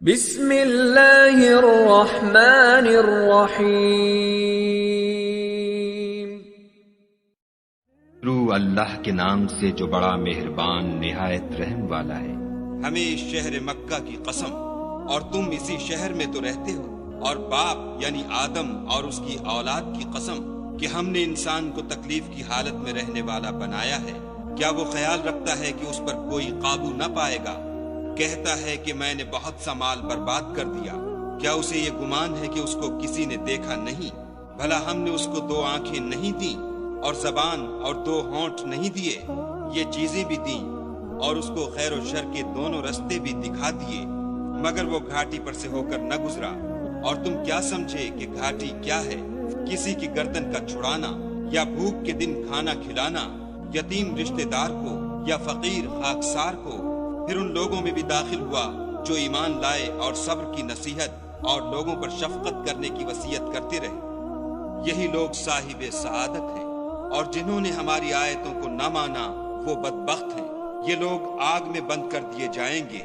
بسم اللہ الرحمن الرحیم۔ شروع اللہ کے نام سے جو بڑا مہربان نہایت رحم والا ہے۔ ہمیں اس شہر مکہ کی قسم، اور تم اسی شہر میں تو رہتے ہو، اور باپ یعنی آدم اور اس کی اولاد کی قسم کہ ہم نے انسان کو تکلیف کی حالت میں رہنے والا بنایا ہے۔ کیا وہ خیال رکھتا ہے کہ اس پر کوئی قابو نہ پائے گا؟ کہتا ہے کہ میں نے بہت سا مال برباد کر دیا۔ کیا اسے یہ گمان ہے کہ اس کو کسی نے دیکھا نہیں؟ بھلا ہم نے اس کو 2 آنکھیں نہیں دیں، اور زبان اور 2 ہونٹ نہیں دیے؟ یہ چیزیں بھی دیں، اور اس کو خیر و شر کے دونوں رستے بھی دکھا دیے، مگر وہ گھاٹی پر سے ہو کر نہ گزرا۔ اور تم کیا سمجھے کہ گھاٹی کیا ہے؟ کسی کی گردن کا چھڑانا، یا بھوک کے دن کھانا کھلانا، یتیم رشتہ دار کو یا فقیر خاکسار کو۔ پھر ان لوگوں میں بھی داخل ہوا جو ایمان لائے اور صبر کی نصیحت اور لوگوں پر شفقت کرنے کی وصیت کرتے رہے۔ یہی لوگ صاحب سعادت ہیں، اور جنہوں نے ہماری آیتوں کو نہ مانا وہ بدبخت ہیں۔ یہ لوگ آگ میں بند کر دیے جائیں گے۔